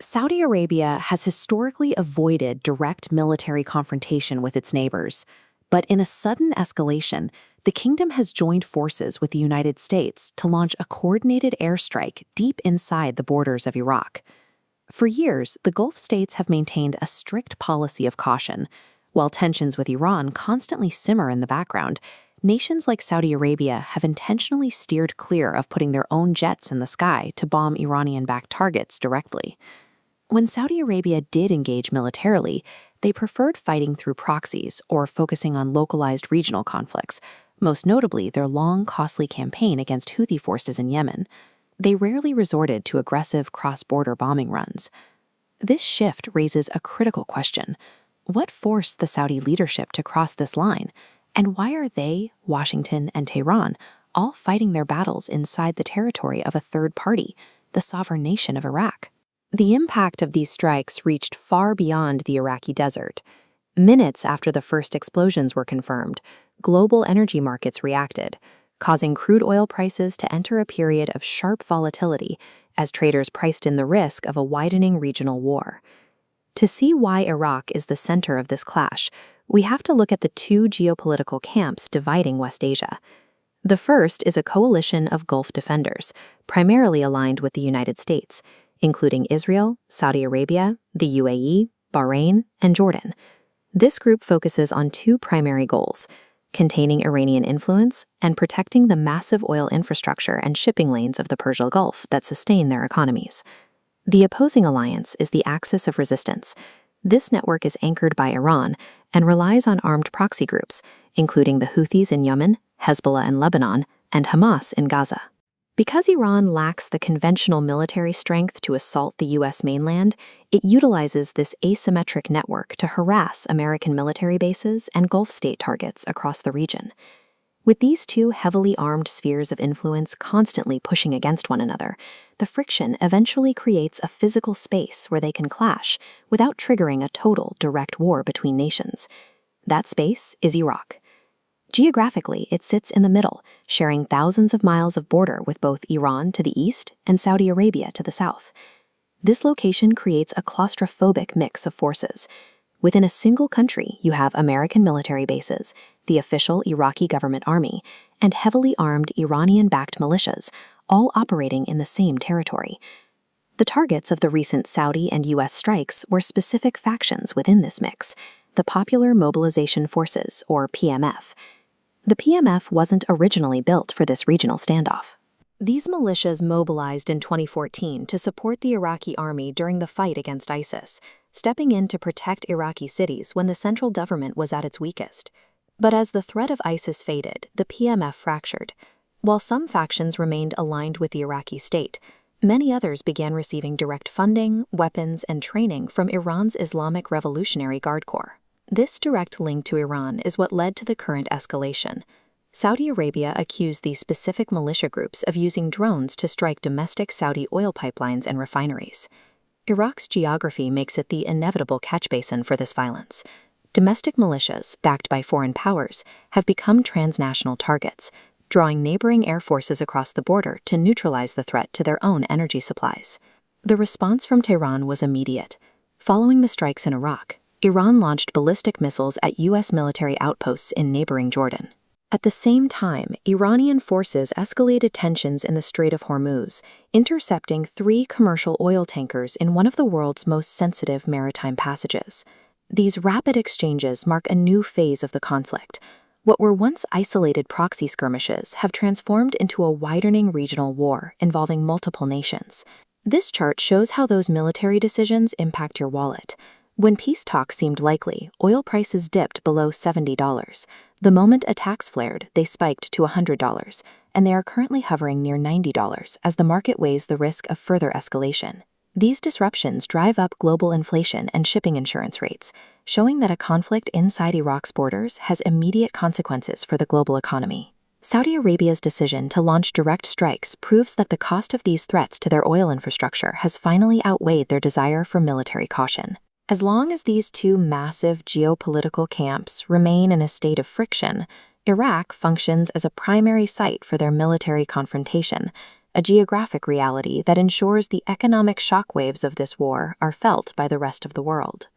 Saudi Arabia has historically avoided direct military confrontation with its neighbors, but in a sudden escalation, the kingdom has joined forces with the United States to launch a coordinated airstrike deep inside the borders of Iraq. For years, the Gulf states have maintained a strict policy of caution. While tensions with Iran constantly simmer in the background, nations like Saudi Arabia have intentionally steered clear of putting their own jets in the sky to bomb Iranian-backed targets directly. When Saudi Arabia did engage militarily, they preferred fighting through proxies or focusing on localized regional conflicts, most notably their long, costly campaign against Houthi forces in Yemen. They rarely resorted to aggressive cross-border bombing runs. This shift raises a critical question. What forced the Saudi leadership to cross this line? And why are they, Washington, and Tehran all fighting their battles inside the territory of a third party, the sovereign nation of Iraq? The impact of these strikes reached far beyond the Iraqi desert. Minutes after the first explosions were confirmed, global energy markets reacted, causing crude oil prices to enter a period of sharp volatility as traders priced in the risk of a widening regional war. To see why Iraq is the center of this clash, we have to look at the two geopolitical camps dividing West Asia. The first is a coalition of Gulf defenders, primarily aligned with the United States, including Israel, Saudi Arabia, the UAE, Bahrain, and Jordan. This group focuses on two primary goals: containing Iranian influence and protecting the massive oil infrastructure and shipping lanes of the Persian Gulf that sustain their economies. The opposing alliance is the Axis of Resistance. This network is anchored by Iran and relies on armed proxy groups, including the Houthis in Yemen, Hezbollah in Lebanon, and Hamas in Gaza. Because Iran lacks the conventional military strength to assault the U.S. mainland, it utilizes this asymmetric network to harass American military bases and Gulf state targets across the region. With these two heavily armed spheres of influence constantly pushing against one another, the friction eventually creates a physical space where they can clash without triggering a total direct war between nations. That space is Iraq. Geographically, it sits in the middle, sharing thousands of miles of border with both Iran to the east and Saudi Arabia to the south. This location creates a claustrophobic mix of forces. Within a single country, you have American military bases, the official Iraqi government army, and heavily armed Iranian-backed militias, all operating in the same territory. The targets of the recent Saudi and U.S. strikes were specific factions within this mix, the Popular Mobilization Forces, or PMF. The PMF wasn't originally built for this regional standoff. These militias mobilized in 2014 to support the Iraqi army during the fight against ISIS, stepping in to protect Iraqi cities when the central government was at its weakest. But as the threat of ISIS faded, the PMF fractured. While some factions remained aligned with the Iraqi state, many others began receiving direct funding, weapons, and training from Iran's Islamic Revolutionary Guard Corps. This direct link to Iran is what led to the current escalation. Saudi Arabia accused these specific militia groups of using drones to strike domestic Saudi oil pipelines and refineries. Iraq's geography makes it the inevitable catch basin for this violence. Domestic militias, backed by foreign powers, have become transnational targets, drawing neighboring air forces across the border to neutralize the threat to their own energy supplies. The response from Tehran was immediate. Following the strikes in Iraq, Iran launched ballistic missiles at U.S. military outposts in neighboring Jordan. At the same time, Iranian forces escalated tensions in the Strait of Hormuz, intercepting 3 commercial oil tankers in one of the world's most sensitive maritime passages. These rapid exchanges mark a new phase of the conflict. What were once isolated proxy skirmishes have transformed into a widening regional war involving multiple nations. This chart shows how those military decisions impact your wallet. When peace talks seemed likely, oil prices dipped below $70. The moment attacks flared, they spiked to $100, and they are currently hovering near $90 as the market weighs the risk of further escalation. These disruptions drive up global inflation and shipping insurance rates, showing that a conflict inside Iraq's borders has immediate consequences for the global economy. Saudi Arabia's decision to launch direct strikes proves that the cost of these threats to their oil infrastructure has finally outweighed their desire for military caution. As long as these two massive geopolitical camps remain in a state of friction, Iraq functions as a primary site for their military confrontation, a geographic reality that ensures the economic shockwaves of this war are felt by the rest of the world.